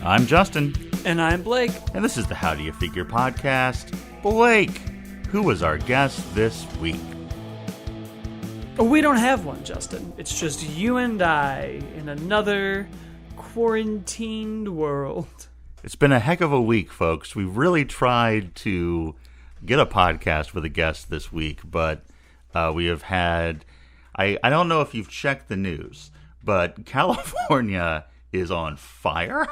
I'm Justin. And I'm Blake. And this is the How Do You Figure podcast. Blake, who was our guest this week? Oh, we don't have one, Justin. It's just you and I in another quarantined world. It's been a heck of a week, folks. We really tried to get a podcast with a guest this week, but we have had... I don't know if you've checked the news, but California is on fire.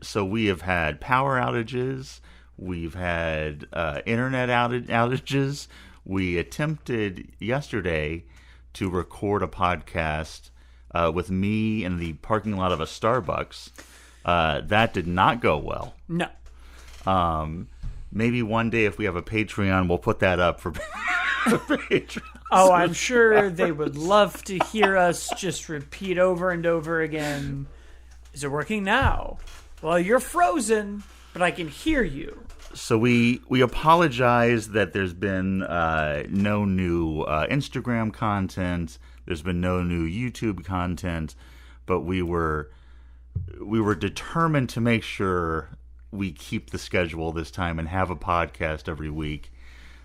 So we have had power outages. We've had internet outages. We attempted yesterday to record a podcast with me in the parking lot of a Starbucks. That did not go well. No. Maybe one day if we have a Patreon, we'll put that up for Patreon. Oh, I'm sure they would love to hear us just repeat over and over again. Is it working now? Well, you're frozen, but I can hear you. So we apologize that there's been no new Instagram content. There's been no new YouTube content, but we were determined to make sure we keep the schedule this time and have a podcast every week.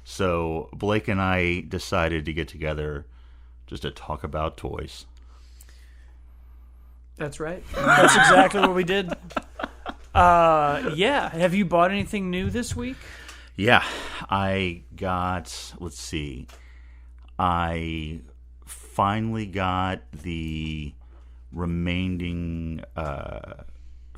So Blake and I decided to get together just to talk about toys. That's right. That's exactly what we did. Yeah. Have you bought anything new this week? Yeah. I got, let's see. I finally got the remaining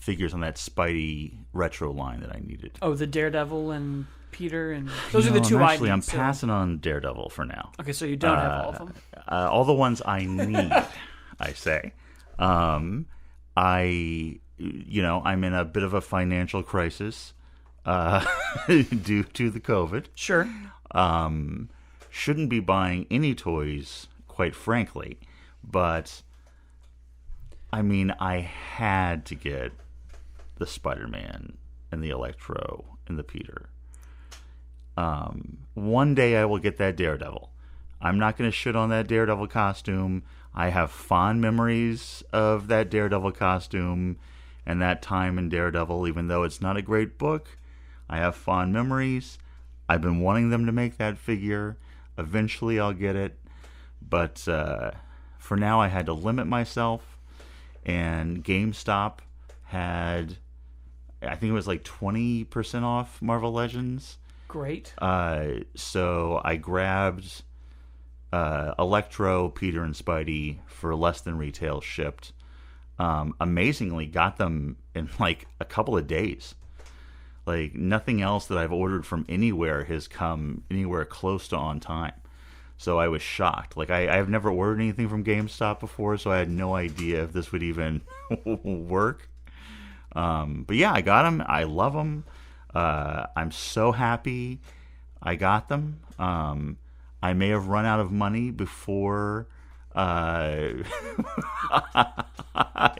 figures on that Spidey retro line that I needed. Oh, the Daredevil and Peter, and those are the two I need. I'm passing on Daredevil for now. Okay, so you don't have all of them. All the ones I need, I say. I'm in a bit of a financial crisis due to the COVID. Sure. Shouldn't be buying any toys, quite frankly, but I mean, I had to get the Spider-Man and the Electro and the Peter. One day I will get that Daredevil. I'm not going to shit on that Daredevil costume. I have fond memories of that Daredevil costume and that time in Daredevil, even though it's not a great book. I have fond memories. I've been wanting them to make that figure. Eventually I'll get it. But for now I had to limit myself. And GameStop had, I think it was like 20% off Marvel Legends. Great. So I grabbed Electro, Peter, and Spidey for less than retail shipped. Amazingly, got them in like a couple of days. Like nothing else that I've ordered from anywhere has come anywhere close to on time. So I was shocked. Like I've never ordered anything from GameStop before, so I had no idea if this would even work. But yeah, I got them. I love them. I'm so happy I got them. I may have run out of money before I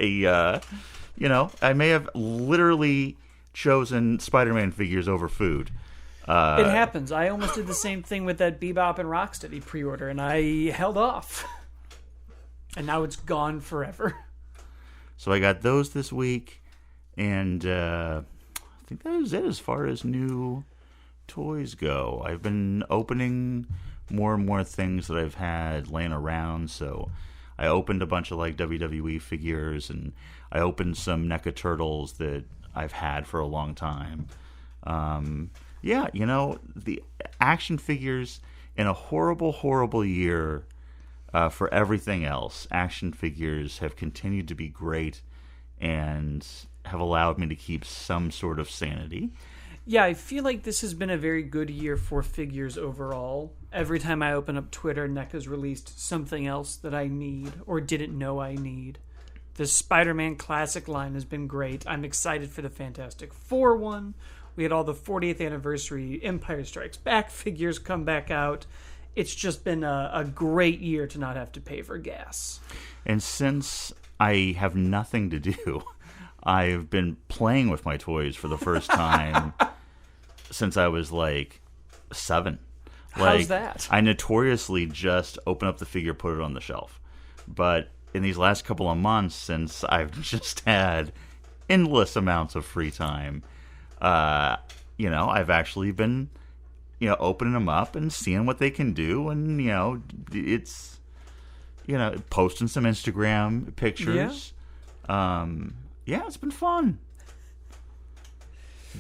may have literally chosen Spider-Man figures over food. It happens. I almost did the same thing with that Bebop and Rocksteady pre-order, and I held off. And now it's gone forever. So I got those this week, and I think that was it as far as new toys go. I've been opening more and more things that I've had laying around. So I opened a bunch of like WWE figures, and I opened some NECA Turtles that I've had for a long time. Yeah, the action figures in a horrible, horrible year for everything else. Action figures have continued to be great and have allowed me to keep some sort of sanity. Yeah, I feel like this has been a very good year for figures overall. Every time I open up Twitter, NECA's released something else that I need or didn't know I need. The Spider-Man Classic line has been great. I'm excited for the Fantastic Four one. We had all the 40th anniversary Empire Strikes Back figures come back out. It's just been a great year to not have to pay for gas. And since I have nothing to do, I've been playing with my toys for the first time since I was like 7. How's that? I notoriously just open up the figure, put it on the shelf. But in these last couple of months, since I've just had endless amounts of free time, I've actually been, opening them up and seeing what they can do, and it's, posting some Instagram pictures. It's been fun.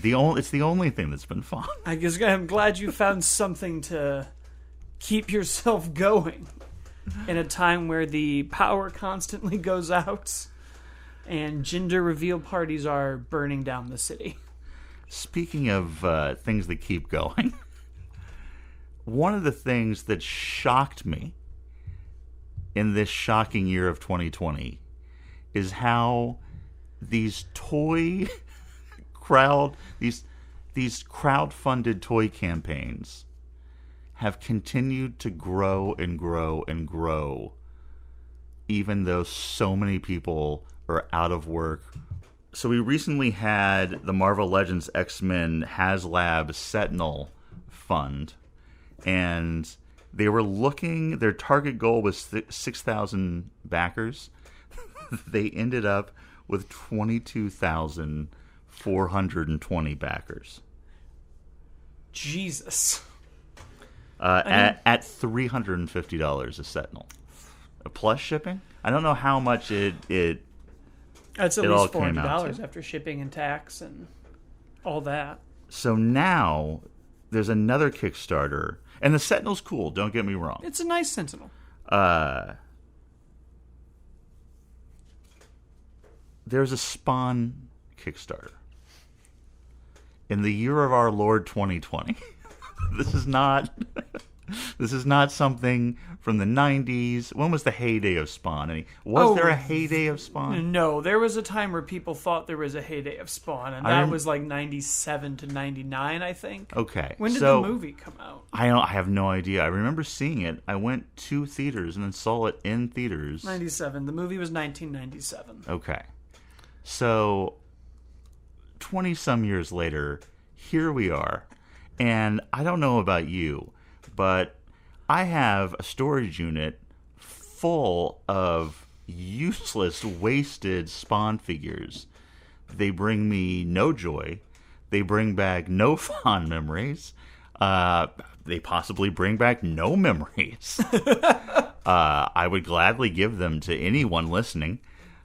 It's the only thing that's been fun. I guess I'm glad you found something to keep yourself going in a time where the power constantly goes out and gender reveal parties are burning down the city. Speaking of things that keep going, one of the things that shocked me in this shocking year of 2020 is how these these crowd-funded toy campaigns have continued to grow and grow and grow, even though so many people are out of work. So we recently had the Marvel Legends X-Men HasLab Sentinel Fund, and they were looking, their target goal was 6,000 backers. They ended up with 22,420 backers. Jesus. At $350 a Sentinel. Plus shipping? I don't know how much it that's at it least all came out $400 to. after shipping and tax and all that. So now there's another Kickstarter, and the Sentinel's cool, don't get me wrong. It's a nice Sentinel. There's a Spawn Kickstarter. In the year of our Lord 2020. This is not something from the 90s. When was the heyday of Spawn? Was there a heyday of Spawn? No, there was a time where people thought there was a heyday of Spawn, and that was like 97 to 99, I think. Okay. When did the movie come out? I have no idea. I remember seeing it. I went to theaters and then saw it in theaters. 97. The movie was 1997. Okay. So 20-some years later, here we are. And I don't know about you, but I have a storage unit full of useless, wasted Spawn figures. They bring me no joy. They bring back no fond memories. They possibly bring back no memories. I would gladly give them to anyone listening,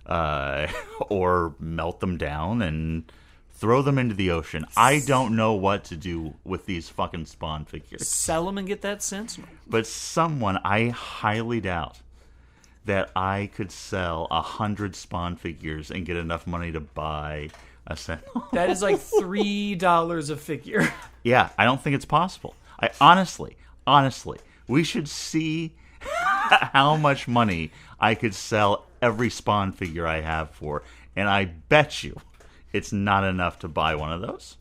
or melt them down and throw them into the ocean. I don't know what to do with these fucking Spawn figures. Sell them and get that Sentinel. But I highly doubt that I could sell 100 Spawn figures and get enough money to buy a Sentinel. That is like $3 a figure. Yeah, I don't think it's possible. I honestly, we should see how much money I could sell every Spawn figure I have for, and I bet you it's not enough to buy one of those.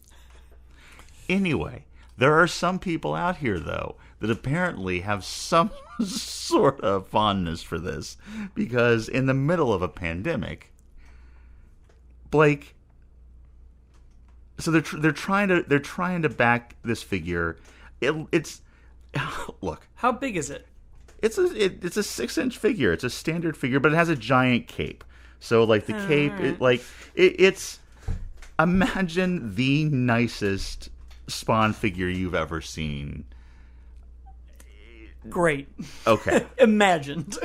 Anyway, there are some people out here, though, that apparently have some sort of fondness for this, because in the middle of a pandemic, Blake. So they're trying to back this figure. It's look. How big is it? It's a 6-inch figure. It's a standard figure, but it has a giant cape. So like the cape, it's. Imagine the nicest Spawn figure you've ever seen. Great. Okay. Imagined.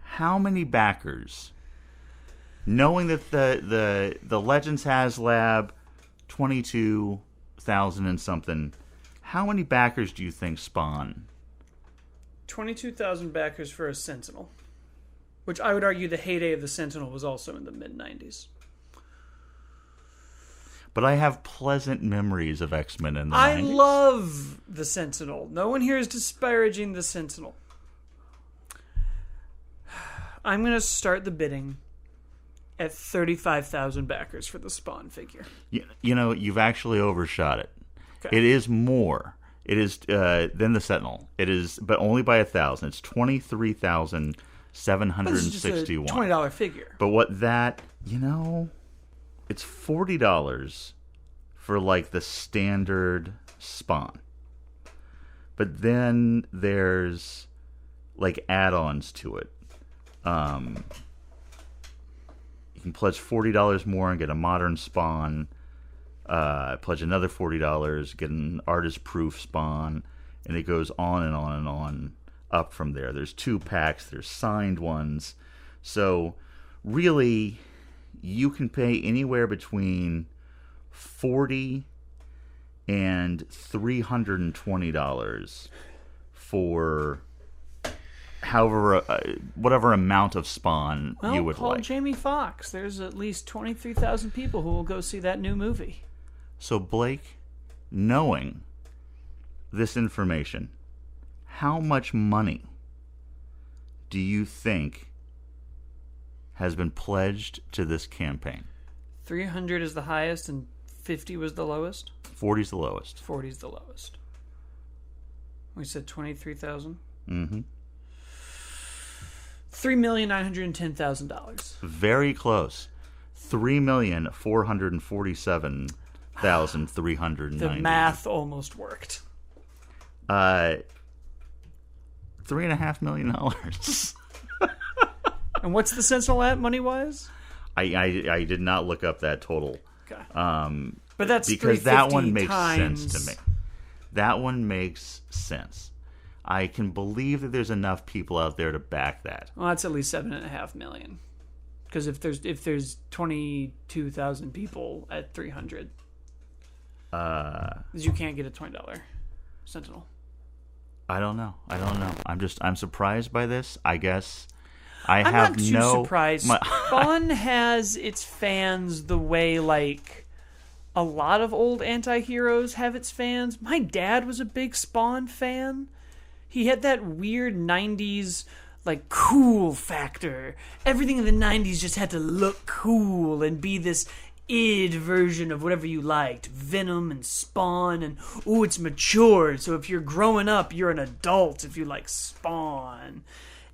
How many backers, knowing that the Legends HasLab 22,000 and something, how many backers do you think Spawn? 22,000 backers for a Sentinel. Which I would argue the heyday of the Sentinel was also in the mid-90s. But I have pleasant memories of X-Men in the 90s. I love the Sentinel. No one here is disparaging the Sentinel. I'm going to start the bidding at 35,000 backers for the Spawn figure. You've actually overshot it. Okay. It is more. It is than the Sentinel. It is, but only by 1,000. It's 23,761. This is just a $20 figure. But what that, it's $40 for like the standard Spawn. But then there's like add-ons to it. You can pledge $40 more and get a modern Spawn. Pledge another $40, get an artist-proof Spawn, and it goes on and on and on up from there. There's 2 packs. There's signed ones. So really, you can pay anywhere between $40 and $320 for whatever amount of Spawn you would call like. Jamie Foxx. There's at least 23,000 people who will go see that new movie. So Blake, knowing this information, how much money do you think has been pledged to this campaign? 300 is the highest and 50 was the lowest? 40 is the lowest. 40 is the lowest. We said 23,000? Mm-hmm. $3,910,000. Very close. $3,447,390. The math almost worked. $3.5 million. And what's the Sentinel at money-wise? I did not look up that total. Okay. But that's because that one makes times... sense to me. That one makes sense. I can believe that there's enough people out there to back that. Well, that's at least $7.5 million. Because if there's 22,000 people at 300, you can't get a $20 Sentinel. I don't know. I'm surprised by this. I guess I'm not too surprised. Spawn has its fans the way like a lot of old anti-heroes have its fans. My dad was a big Spawn fan. He had that weird 90s like cool factor. Everything in the 90s just had to look cool and be this id version of whatever you liked. Venom and Spawn and it's mature. So if you're growing up, you're an adult if you like Spawn.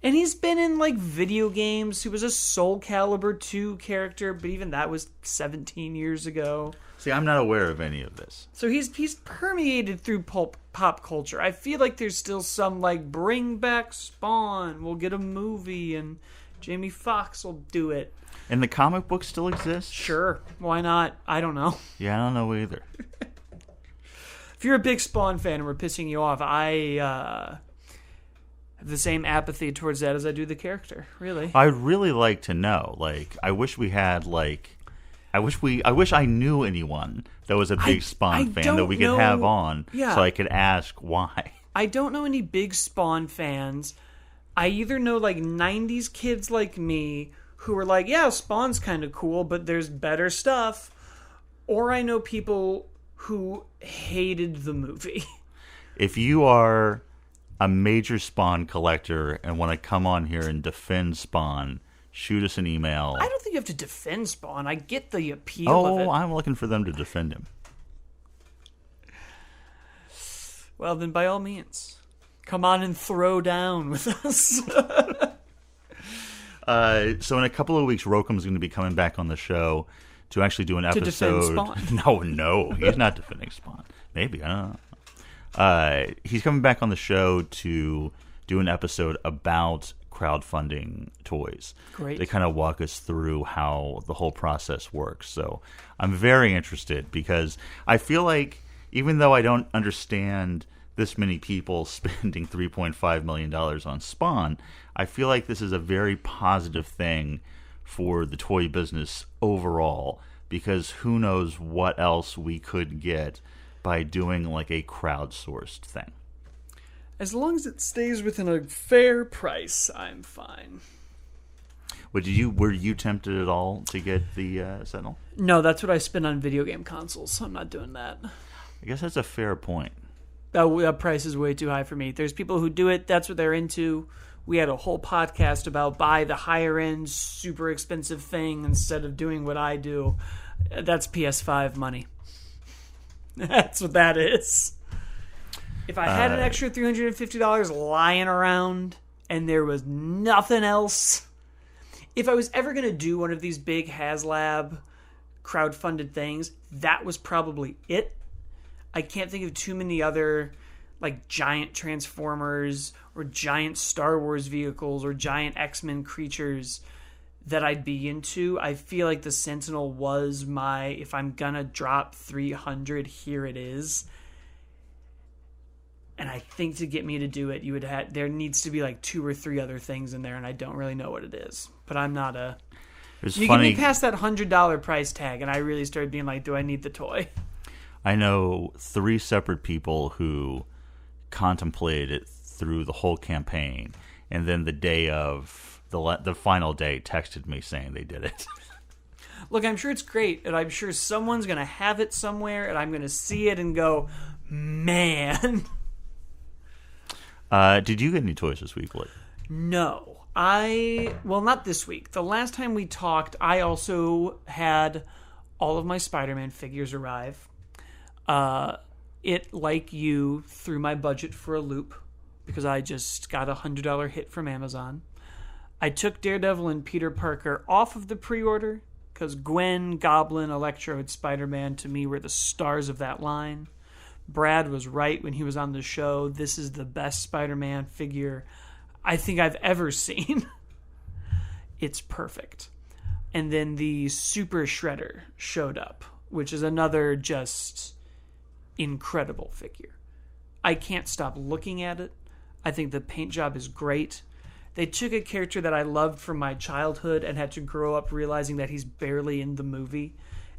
And he's been in like video games. He was a Soul Calibur 2 character, but even that was 17 years ago. See, I'm not aware of any of this. So he's permeated through pop culture. I feel like there's still some like bring back Spawn. We'll get a movie and Jamie Foxx will do it. And the comic book still exists? Sure. Why not? I don't know. Yeah, I don't know either. If you're a big Spawn fan and we're pissing you off, I have the same apathy towards that as I do the character, really. I'd really like to know. Like, I wish we had like I wish I knew anyone that was a big Spawn fan that we could have on so I could ask why. I don't know any big Spawn fans. I either know like 90s kids like me who are like, yeah, Spawn's kind of cool, but there's better stuff. Or I know people who hated the movie. If you are a major Spawn collector and want to come on here and defend Spawn, shoot us an email. I don't think you have to defend Spawn. I get the appeal of it. Oh, I'm looking for them to defend him. Well, then by all means, come on and throw down with us. So in a couple of weeks, Rokum's going to be coming back on the show to actually do an episode. To defend Spawn. No, he's not defending Spawn. Maybe, I don't know. He's coming back on the show to do an episode about crowdfunding toys. Great. They kind of walk us through how the whole process works. So I'm very interested because I feel like even though I don't understand this many people spending $3.5 million on Spawn, I feel like this is a very positive thing for the toy business overall, because who knows what else we could get by doing like a crowdsourced thing. As long as it stays within a fair price, I'm fine. Were you tempted at all to get the Sentinel? No, that's what I spend on video game consoles, so I'm not doing that. I guess that's a fair point. That price is way too high for me. There's people who do it. That's what they're into. We had a whole podcast about buy the higher end, super expensive thing instead of doing what I do. That's PS5 money. That's what that is. If I had an extra $350 lying around and there was nothing else, if I was ever going to do one of these big HasLab crowdfunded things, that was probably it. I can't think of too many other like giant Transformers or giant Star Wars vehicles or giant X-Men creatures that I'd be into. I feel like the Sentinel was if I'm gonna drop 300, here it is. And I think to get me to do it, there needs to be like 2 or 3 other things in there, and I don't really know what it is. But I'm not get me past that $100 price tag, and I really started being like, do I need the toy? I know 3 separate people who contemplated it through the whole campaign, and then the day of the final day texted me saying they did it. Look, I'm sure it's great, and I'm sure someone's going to have it somewhere, and I'm going to see it and go, man. Did you get any toys this week, Blake? No. Not this week. The last time we talked, I also had all of my Spider-Man figures arrive. It, like you, threw my budget for a loop because I just got a $100 hit from Amazon. I took Daredevil and Peter Parker off of the pre-order because Gwen, Goblin, Electro, and Spider-Man to me were the stars of that line. Brad was right when he was on the show. This is the best Spider-Man figure I think I've ever seen. It's perfect. And then the Super Shredder showed up, which is another just incredible figure. I can't stop looking at it. I think the paint job is great. They took a character that I loved from my childhood and had to grow up realizing that he's barely in the movie,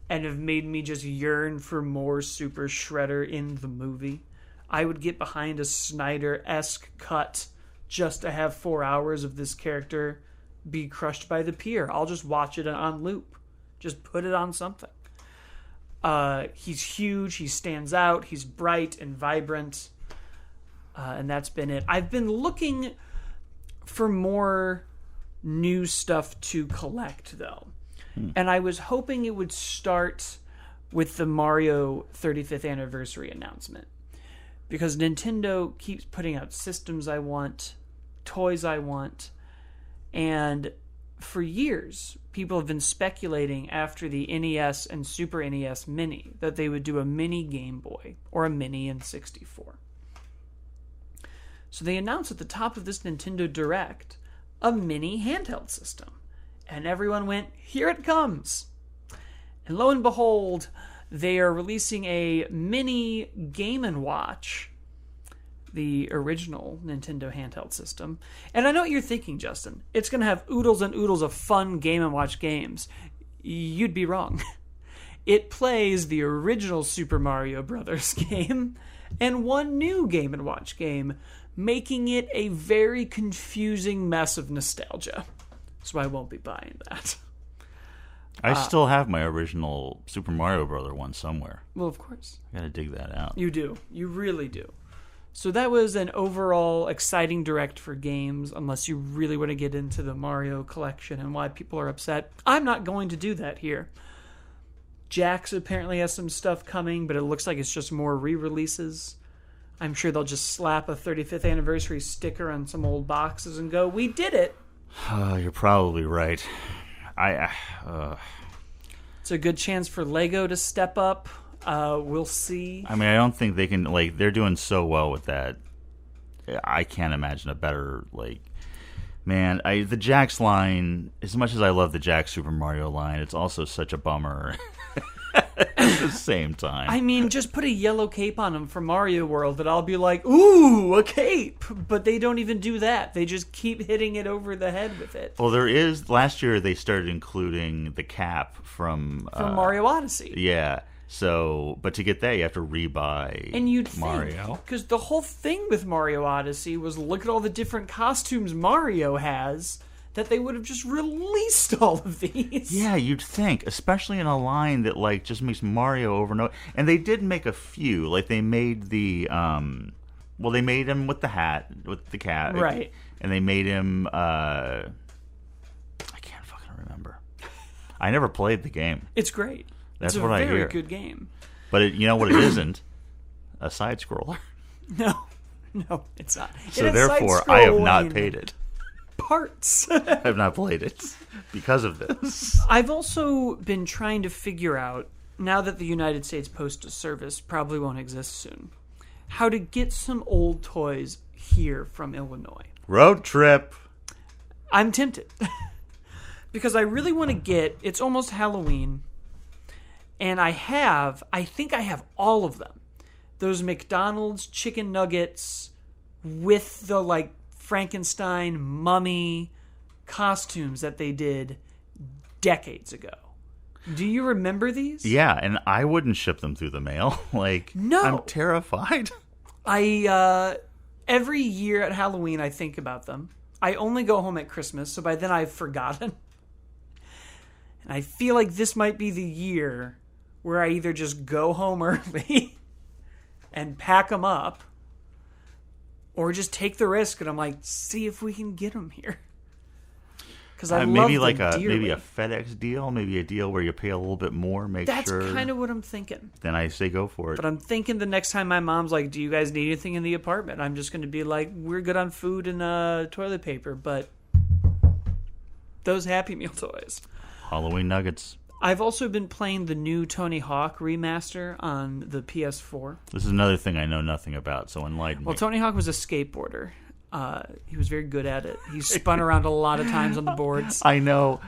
and have made me just yearn for more Super Shredder in the movie. I would get behind a Snyder-esque cut just to have 4 hours of this character be crushed by the pier. I'll just watch it on loop. Just put it on something. He's huge. He stands out. He's bright and vibrant. And that's been it. I've been looking for more new stuff to collect, though. And I was hoping it would start with the Mario 35th anniversary announcement. Because Nintendo keeps putting out systems I want, toys I want, and for years, people have been speculating after the NES and Super NES Mini that they would do a mini Game Boy or a mini N64. So they announced at the top of this Nintendo Direct a mini handheld system. And everyone went, here it comes. And lo and behold, they are releasing a mini Game & Watch, the original Nintendo handheld system. And I know what you're thinking, Justin. It's going to have oodles and oodles of fun Game & Watch games. You'd be wrong. It plays the original Super Mario Brothers game and one new Game & Watch game, making it a very confusing mess of nostalgia. So I won't be buying that. I still have my original Super Mario Brother one somewhere. Well, of course. I gotta dig that out. You do. You really do. So that was an overall exciting direct for games, unless you really want to get into the Mario collection and why people are upset. I'm not going to do that here. Jax apparently has some stuff coming, but it looks like it's just more re-releases. I'm sure they'll just slap a 35th anniversary sticker on some old boxes and go, we did it. You're probably right. It's a good chance for Lego to step up. We'll see. I mean, I don't think they can, they're doing so well with that. I can't imagine a better, man, the Jax line, as much as I love the Jax Super Mario line, it's also such a bummer at the same time. I mean, just put a yellow cape on him for Mario World that I'll be like, ooh, a cape. But they don't even do that. They just keep hitting it over the head with it. Well, last year they started including the cap from Mario Odyssey. Yeah. So, but to get that, you have to rebuy and you'd Mario. Because the whole thing with Mario Odyssey was look at all the different costumes Mario has, that they would have just released all of these. Yeah, you'd think, especially in a line that just makes Mario over and over. And they did make a few. They made the they made him with the hat, with the cat, right? And they made him. I can't fucking remember. I never played the game. It's great. That's what I hear. It's a very good game. But you know what it isn't? A side scroller. No, it's not. So therefore, I have not paid it. Parts. I have not played it because of this. I've also been trying to figure out, now that the United States Postal Service probably won't exist soon, how to get some old toys here from Illinois. Road trip. I'm tempted. because I really want to get, it's almost Halloween, and I think I have all of them. Those McDonald's chicken nuggets with the, like, Frankenstein mummy costumes that they did decades ago. Do you remember these? Yeah, and I wouldn't ship them through the mail. Like, no. I'm terrified. Every year at Halloween, I think about them. I only go home at Christmas, so by then I've forgotten. And I feel like this might be the year where I either just go home early and pack them up, or just take the risk and I'm like, see if we can get them here. Because I love maybe them like dearly. maybe a FedEx deal, maybe a deal where you pay a little bit more. That's kind of what I'm thinking. Then I say go for it. But I'm thinking the next time my mom's like, do you guys need anything in the apartment? I'm just going to be like, we're good on food and toilet paper, but those Happy Meal toys. Halloween nuggets. I've also been playing the new Tony Hawk remaster on the PS4. This is another thing I know nothing about, so enlighten me. Well, Tony Hawk was a skateboarder. He was very good at it. He spun around a lot of times on the boards. I know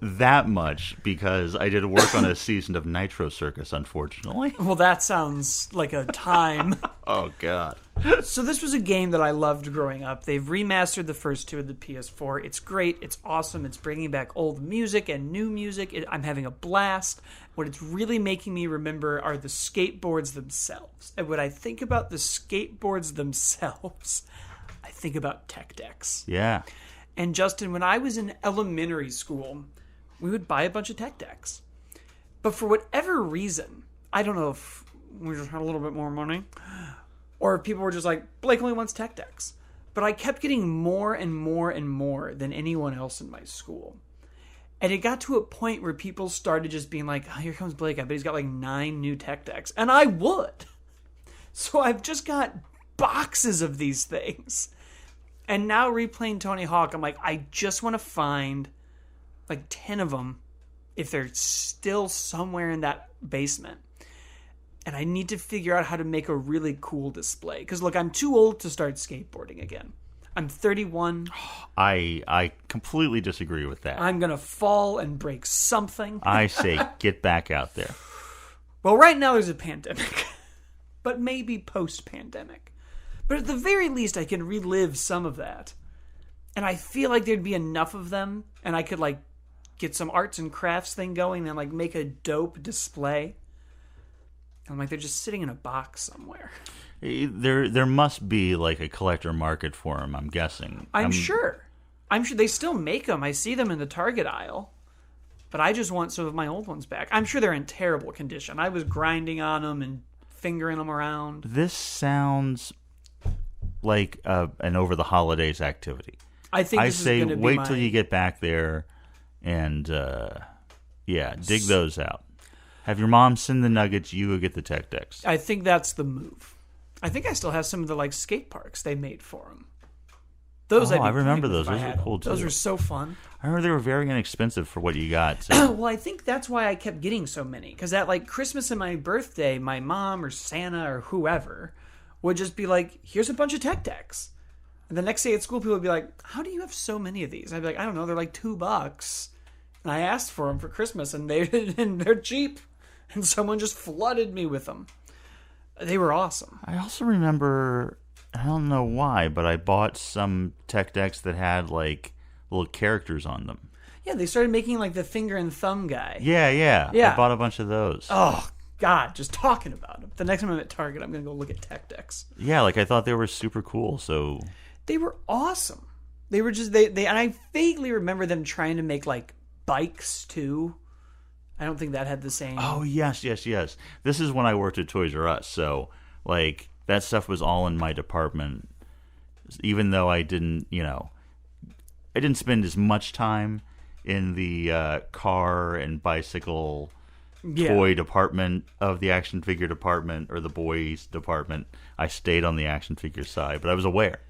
that much because I did work on a season of Nitro Circus, unfortunately. Well, that sounds like a time. Oh, God. So this was a game that I loved growing up. They've remastered the first two of the PS4. It's great. It's awesome. It's bringing back old music and new music. I'm having a blast. What it's really making me remember are the skateboards themselves. And when I think about the skateboards themselves, I think about tech decks. Yeah. And Justin, when I was in elementary school, we would buy a bunch of tech decks. But for whatever reason, I don't know if we just had a little bit more money, or if people were just like, Blake only wants tech decks. But I kept getting more and more and more than anyone else in my school. And it got to a point where people started just being like, oh, here comes Blake. I bet he's got like 9 new tech decks. And I would. So I've just got boxes of these things. And now replaying Tony Hawk, I'm like, I just want to find like 10 of them if they're still somewhere in that basement. And I need to figure out how to make a really cool display. Because, look, I'm too old to start skateboarding again. I'm 31. I completely disagree with that. I'm going to fall and break something. I say get back out there. Well, right now there's a pandemic. But maybe post-pandemic. But at the very least, I can relive some of that. And I feel like there'd be enough of them. And I could, like, get some arts and crafts thing going and, like, make a dope display. I'm like, they're just sitting in a box somewhere. There must be like a collector market for them, I'm guessing. I'm sure they still make them. I see them in the Target aisle. But I just want some of my old ones back. I'm sure they're in terrible condition. I was grinding on them and fingering them around. This sounds like an over the holidays activity. I think this say is gonna be wait till you get back there and dig those out. Have your mom send the nuggets, you go get the tech decks. I think that's the move. I think I still have some of the like skate parks they made for them. Those I remember those. Those were cool too. Those were so fun. I remember they were very inexpensive for what you got. So. Well, I think that's why I kept getting so many. Because at like Christmas and my birthday, my mom or Santa or whoever would just be like, here's a bunch of tech decks. And the next day at school, people would be like, how do you have so many of these? I'd be like, I don't know. They're like $2. And I asked for them for Christmas and they're cheap. And someone just flooded me with them. They were awesome. I also remember, I don't know why, but I bought some tech decks that had like little characters on them. Yeah, they started making like the finger and thumb guy. Yeah. I bought a bunch of those. Oh, God, just talking about them. The next time I'm at Target, I'm going to go look at tech decks. Yeah, like I thought they were super cool, so. They were awesome. They were just, they and I vaguely remember them trying to make like bikes too. I don't think that had the same. Oh, yes. This is when I worked at Toys R Us, so, like, that stuff was all in my department, even though I didn't spend as much time in the car and bicycle toy department of the action figure department or the boys department. I stayed on the action figure side, but I was aware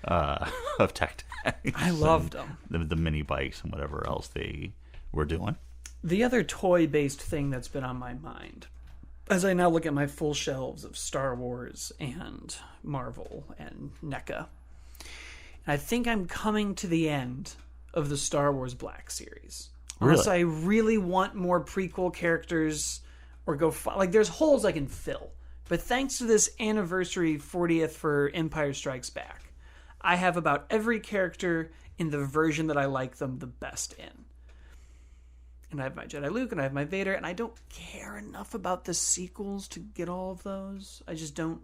of tech decks. I loved them. The mini bikes and whatever else they were doing. The other toy-based thing that's been on my mind, as I now look at my full shelves of Star Wars and Marvel and NECA, and I think I'm coming to the end of the Star Wars Black series. Really? Unless I really want more prequel characters or like there's holes I can fill. But thanks to this anniversary 40th for Empire Strikes Back, I have about every character in the version that I like them the best in. And I have my Jedi Luke, and I have my Vader, and I don't care enough about the sequels to get all of those. I just don't.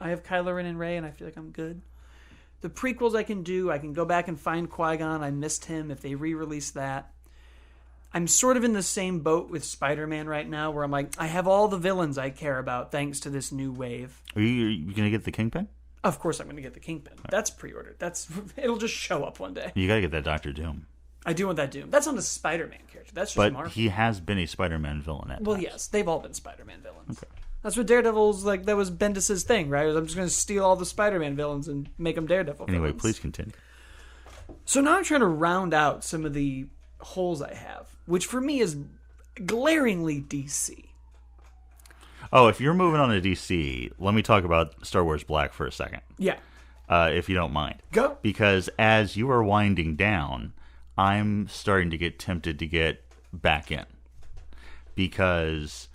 I have Kylo Ren and Rey, and I feel like I'm good. The prequels I can do. I can go back and find Qui-Gon. I missed him if they re-release that. I'm sort of in the same boat with Spider-Man right now, where I'm like, I have all the villains I care about thanks to this new wave. Are you going to get the Kingpin? Of course I'm going to get the Kingpin. That's pre-ordered. It'll just show up one day. You got to get that Doctor Doom. I do want that Doom. That's not a Spider-Man character. That's just But Marvel. he has been a Spider-Man villain at Well, times. yes. They've all been Spider-Man villains. Okay. That's what Daredevil's like. That was Bendis' thing, right? I'm just going to steal all the Spider-Man villains and make them Daredevil Anyway, villains. please continue. So now I'm trying to round out some of the holes I have, which for me is glaringly DC. Oh, if you're moving on to DC, let me talk about Star Wars Black for a second, Yeah. if you don't mind. Go. Because as you are winding down, I'm starting to get tempted to get back in. Because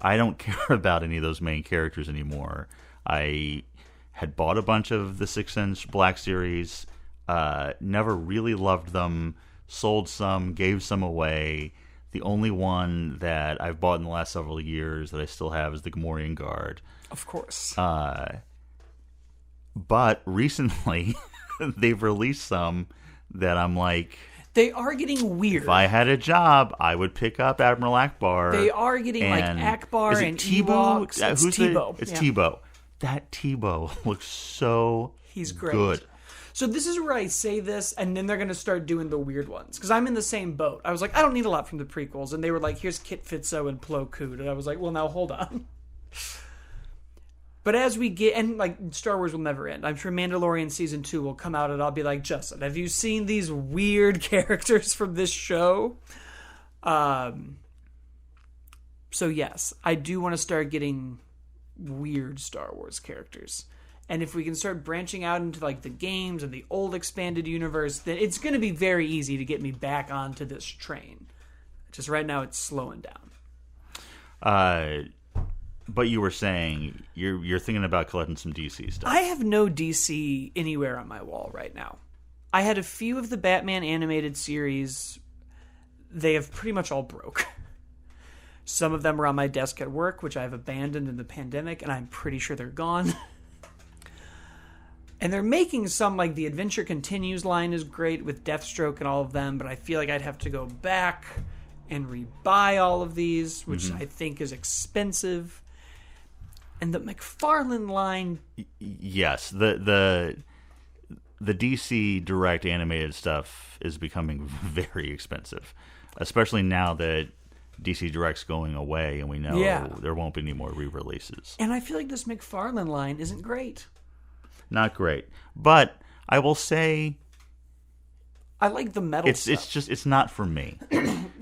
I don't care about any of those main characters anymore. I had bought a bunch of the 6-inch Black series, never really loved them, sold some, gave some away. The only one that I've bought in the last several years that I still have is the Gamorrean Guard. Of course. But recently, they've released some that I'm like, they are getting weird. if I had a job, I would pick up Admiral Akbar. They are getting like Akbar is it and Tebow? Ewoks. It's Who's Tebow. It's Yeah. Tebow. That Tebow looks so He's great. good. So this is where I say this, and then they're going to start doing the weird ones. Because I'm in the same boat. I was like, I don't need a lot from the prequels. And they were like, here's Kit Fisto and Plo Koon. And I was like, well, now hold on. But as we get, and like Star Wars will never end. I'm sure Mandalorian Season 2 will come out and I'll be like, Justin, have you seen these weird characters from this show? So yes, I do want to start getting weird Star Wars characters. And if we can start branching out into like the games and the old expanded universe, then it's going to be very easy to get me back onto this train. Just right now it's slowing down. But you were saying you're thinking about collecting some DC stuff. I have no DC anywhere on my wall right now. I had a few of the Batman animated series. They have pretty much all broke. Some of them are on my desk at work, which I've abandoned in the pandemic, and I'm pretty sure they're gone. And they're making some, like the Adventure Continues line is great with Deathstroke and all of them, but I feel like I'd have to go back and rebuy all of these, which I think is expensive. And the McFarlane line... Yes, the DC Direct animated stuff is becoming very expensive, especially now that DC Direct's going away and we know there won't be any more re-releases. And I feel like this McFarlane line isn't great. Not great. But I will say... I like the metal stuff. It's not for me.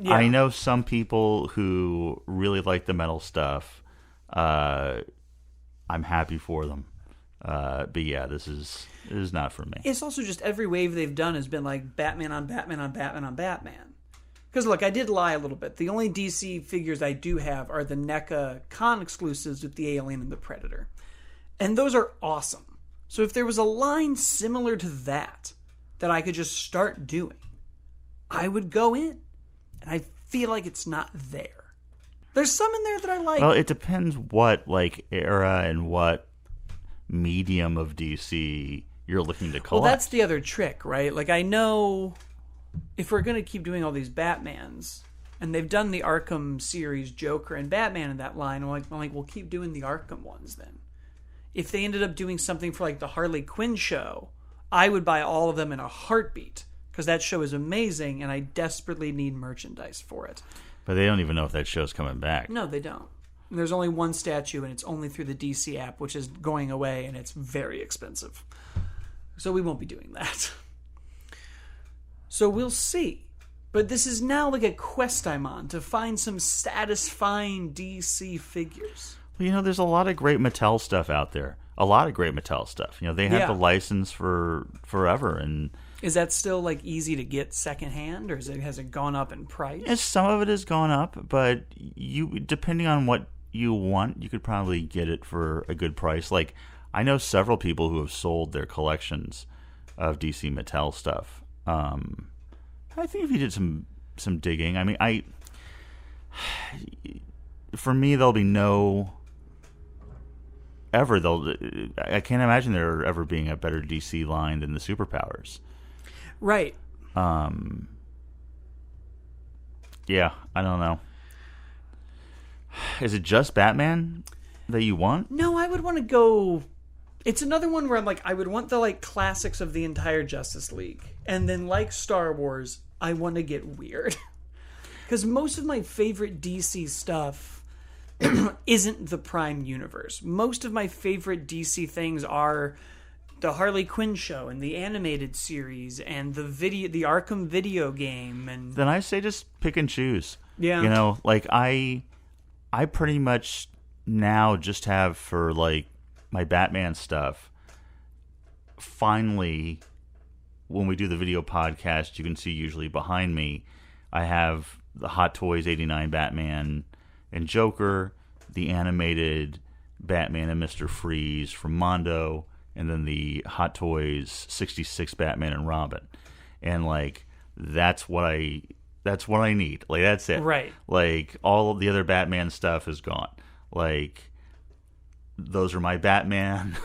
I know some people who really like the metal stuff. I'm happy for them. But yeah, this is not for me. It's also just every wave they've done has been like Batman on Batman on Batman on Batman. Because look, I did lie a little bit. The only DC figures I do have are the NECA con exclusives with the Alien and the Predator. And those are awesome. So if there was a line similar to that I could just start doing, I would go in. And I feel like it's not there. There's some in there that I like. Well, it depends what like era and what medium of DC you're looking to collect. Well, that's the other trick, right? Like, I know if we're going to keep doing all these Batmans, and they've done the Arkham series Joker and Batman in that line, I'm like, we'll keep doing the Arkham ones then. If they ended up doing something for like the Harley Quinn show, I would buy all of them in a heartbeat because that show is amazing and I desperately need merchandise for it. But they don't even know if that show's coming back. No, they don't. And there's only one statue and it's only through the DC app, which is going away and it's very expensive. So we won't be doing that. So we'll see. But this is now like a quest I'm on to find some satisfying DC figures. Well, there's a lot of great Mattel stuff out there. a lot of great Mattel stuff. You know, they had Yeah. the license for forever, and Is that still like easy to get secondhand, or has it gone up in price? some of it has gone up, but you, depending on what you want, you could probably get it for a good price. Like, I know several people who have sold their collections of DC Mattel stuff. I think if you did some digging, I mean, for me, there'll be I can't imagine there ever being a better DC line than the Superpowers. Right. Yeah, I don't know. Is it just Batman that you want? No, I would want to go. It's another one where I'm like, I would want the like classics of the entire Justice League, and then like Star Wars, I want to get weird, because most of my favorite DC stuff isn't the Prime universe. Most of my favorite DC things are the Harley Quinn show and the animated series and the Arkham video game. And then I say just pick and choose. Yeah, you know, like I pretty much now just have for like my Batman stuff. Finally, when we do the video podcast, you can see usually behind me, I have the Hot Toys '89 Batman and Joker, the animated Batman and Mr. Freeze from Mondo, and then the Hot Toys '66 Batman and Robin. And like that's what I need. Like that's it. Right. Like all of the other Batman stuff is gone. Like those are my Batman.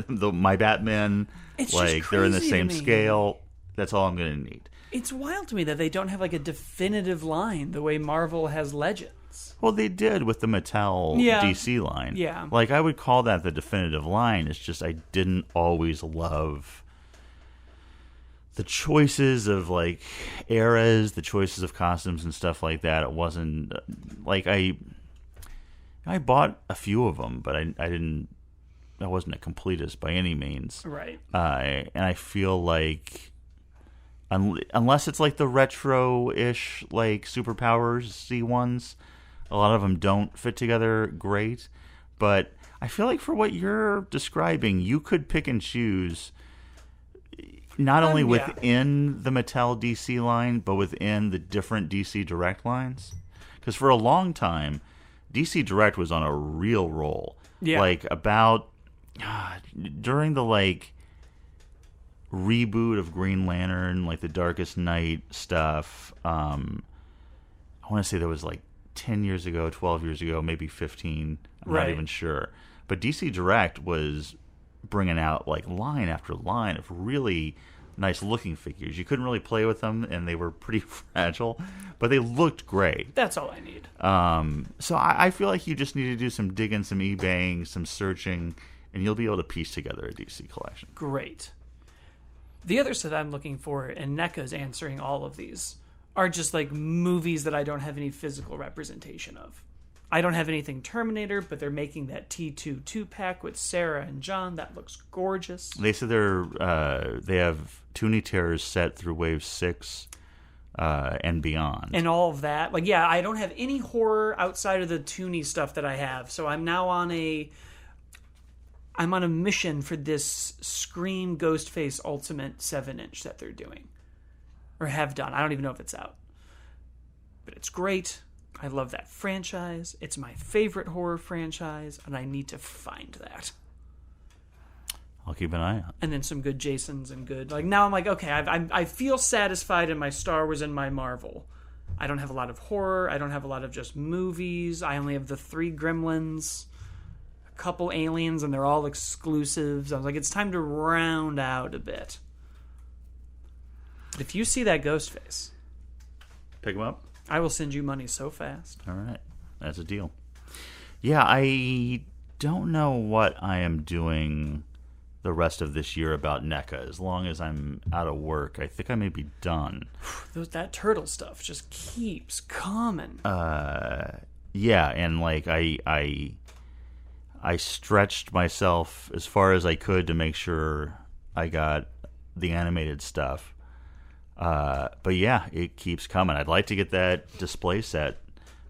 My Batman. It's like just they're in the crazy to same me. scale. That's all I'm gonna need. It's wild to me that they don't have like a definitive line the way Marvel has Legends. Well, they did with the Mattel Yeah. DC line. Yeah. Like, I would call that the definitive line. It's just I didn't always love the choices of, like, eras, the choices of costumes and stuff like that. It wasn't... Like, I bought a few of them, but I didn't... I wasn't a completist by any means. Right. And I feel like... Unless it's like the retro-ish, like, Superpowers-y ones, a lot of them don't fit together great. But I feel like for what you're describing, you could pick and choose not only within the Mattel DC line, but within the different DC Direct lines. Because for a long time, DC Direct was on a real roll. Yeah. Like, about... during the, like... reboot of Green Lantern, like the Darkest Night stuff. I want to say that was like 10 years ago, 12 years ago, maybe 15. I'm not even sure. But DC Direct was bringing out like line after line of really nice looking figures. You couldn't really play with them, and they were pretty fragile, but they looked great. That's all I need. So I feel like you just need to do some digging, some eBaying, some searching, and you'll be able to piece together a DC collection. Great. The other stuff I'm looking for, and NECA's answering all of these, are just like movies that I don't have any physical representation of. I don't have anything Terminator, but they're making that T2 2-pack with Sarah and John. That looks gorgeous. They said they have Toonie Terrors set through Wave 6 and beyond. And all of that. Like, yeah, I don't have any horror outside of the Toonie stuff that I have. So I'm now on I'm on a mission for this Scream Ghostface Ultimate 7-inch that they're doing. Or have done. I don't even know if it's out. But it's great. I love that franchise. It's my favorite horror franchise, and I need to find that. I'll keep an eye out. And then some good Jasons and good... Like, now I'm like, okay, I feel satisfied in my Star Wars and my Marvel. I don't have a lot of horror. I don't have a lot of just movies. I only have the 3 Gremlins... couple aliens, and they're all exclusives. I was like, it's time to round out a bit. But if you see that Ghostface, Pick them up? I will send you money so fast. All right. That's a deal. Yeah, I don't know what I am doing the rest of this year about NECA. As long as I'm out of work, I think I may be done. That turtle stuff just keeps coming. Yeah, and like I stretched myself as far as I could to make sure I got the animated stuff. But yeah, it keeps coming. I'd like to get that display set,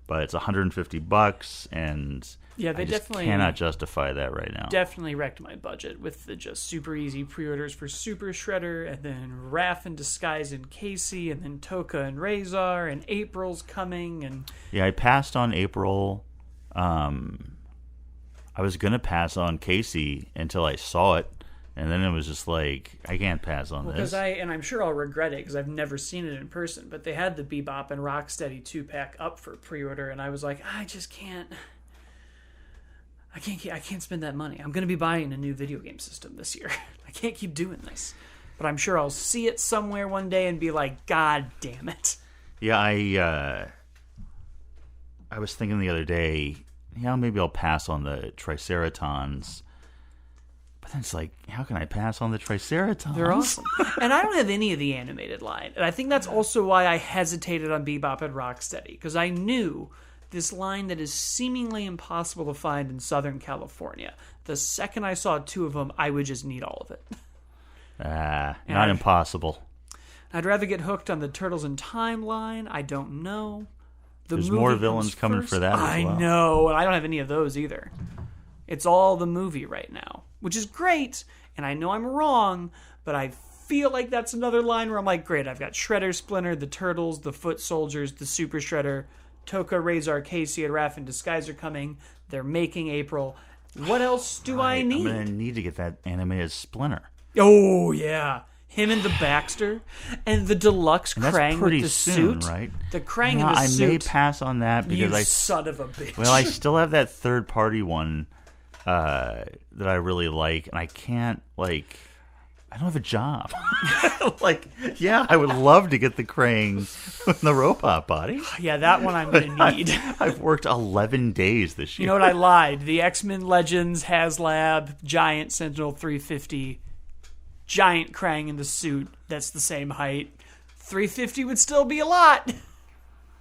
but it's $150, and Yeah, they I just definitely cannot justify that right now. Definitely wrecked my budget with the just super easy pre-orders for Super Shredder, and then Raph in Disguise and Casey, and then Toka and Razor, and April's coming, and Yeah, I passed on April. I was gonna pass on Casey until I saw it, and then it was just like, I can't pass on this. And I'm sure I'll regret it because I've never seen it in person. But they had the Bebop and Rocksteady 2-pack up for pre-order, and I was like, I just can't. I can't spend that money. I'm going to be buying a new video game system this year. I can't keep doing this. But I'm sure I'll see it somewhere one day and be like, God damn it. Yeah, I was thinking the other day, maybe I'll pass on the Triceratons. But then it's like, how can I pass on the Triceratons? They're awesome. And I don't have any of the animated line. And I think that's also why I hesitated on Bebop and Rocksteady. Because I knew this line that is seemingly impossible to find in Southern California. The second I saw 2 of them, I would just need all of it. Not impossible. I'd rather get hooked on the Turtles in Time line. I don't know. There's more villains coming for that as well. I know, and I don't have any of those either. It's all the movie right now, which is great, and I know I'm wrong, but I feel like that's another line where I'm like, great, I've got Shredder, Splinter, the Turtles, the Foot Soldiers, the Super Shredder, Toka, Razor, Casey, and Raph in Disguise are coming. They're making April. What else do I need? I'm going to need to get that animated Splinter. Oh, yeah. Him and the Baxter. And the deluxe and Krang with the soon, suit. Right? The Krang in the suit. I may pass on that because you son of a bitch. Well, I still have that third-party one that I really like, and I can't, I don't have a job. I would love to get the Krang with the robot body. Yeah, that one I'm going to need. I've worked 11 days this year. You know what? I lied. The X-Men Legends, HasLab, Giant Sentinel 350, Giant Krang in the suit. That's the same height. 350 would still be a lot.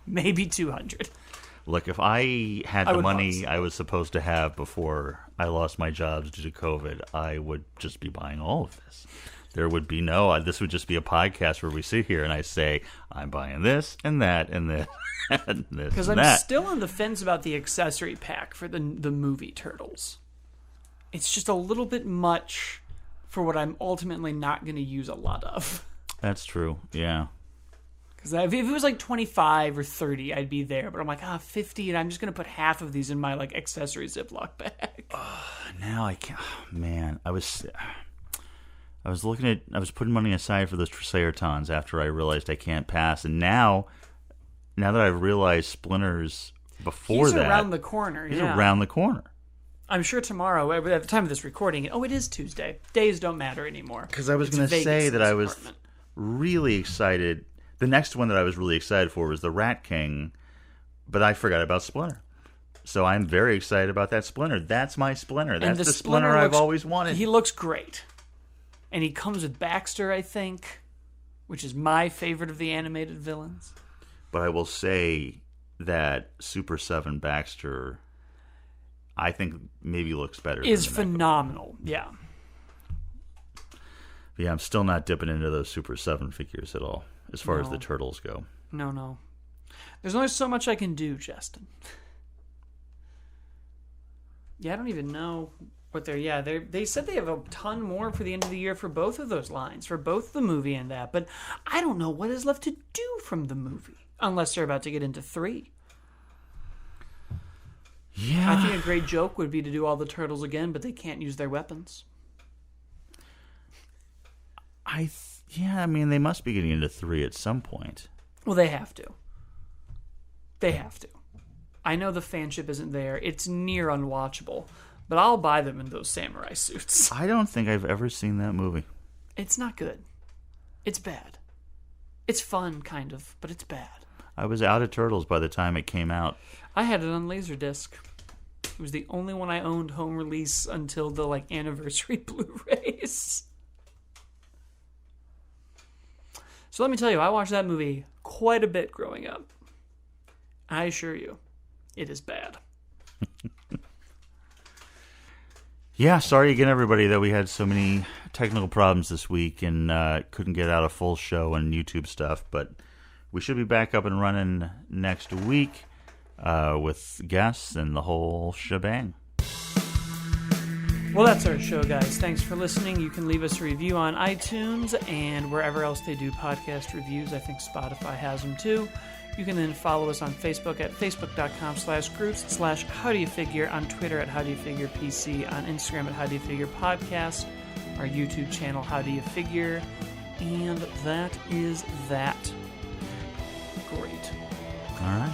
Maybe 200. Look, if I had the money I was supposed to have before I lost my jobs due to COVID, I would just be buying all of this. There would be this would just be a podcast where we sit here and I say, I'm buying this and that and this and this. Because I'm still on the fence about the accessory pack for the movie Turtles. It's just a little bit much for what I'm ultimately not going to use a lot of. That's true, yeah. Because if it was like 25 or 30, I'd be there. But I'm like, 50, and I'm just going to put half of these in my accessory Ziploc bag. Now I can't. Man, I was putting money aside for those Triceratons after I realized I can't pass. And now that I've realized Splinter's He's around the corner. He's around the corner. I'm sure tomorrow, at the time of this recording, it is Tuesday. Days don't matter anymore. Because I was going to say that I was really excited. The next one that I was really excited for was the Rat King, but I forgot about Splinter. So I'm very excited about that Splinter. That's my Splinter. That's the Splinter I've always wanted. He looks great. And he comes with Baxter, I think, which is my favorite of the animated villains. But I will say that Super 7 Baxter, I think maybe looks better. Is phenomenal, yeah. Yeah, I'm still not dipping into those Super 7 figures at all, as far as the Turtles go. No. There's only so much I can do, Justin. Yeah, I don't even know what they said they have a ton more for the end of the year for both of those lines, for both the movie and that, but I don't know what is left to do from the movie, unless they're about to get into 3. Yeah. I think a great joke would be to do all the Turtles again, but they can't use their weapons. I mean, they must be getting into 3 at some point. Well, they have to. I know the fanship isn't there. It's near unwatchable. But I'll buy them in those samurai suits. I don't think I've ever seen that movie. It's not good. It's bad. It's fun, kind of, but it's bad. I was out of Turtles by the time it came out. I had it on Laserdisc. It was the only one I owned home release until the anniversary Blu-rays. So let me tell you, I watched that movie quite a bit growing up. I assure you, it is bad. Yeah, sorry again, everybody, that we had so many technical problems this week and couldn't get out a full show and YouTube stuff, but we should be back up and running next week. with guests and the whole shebang. Well, that's our show, guys. Thanks for listening. You can leave us a review on iTunes and wherever else they do podcast reviews. I think Spotify has them too. You can then follow us on Facebook at facebook.com/groups/howdoyoufigure, on Twitter at howdoyoufigurepc, on Instagram at howdoyoufigurepodcast, our YouTube channel, How Do You Figure, and that is that. Great. All right.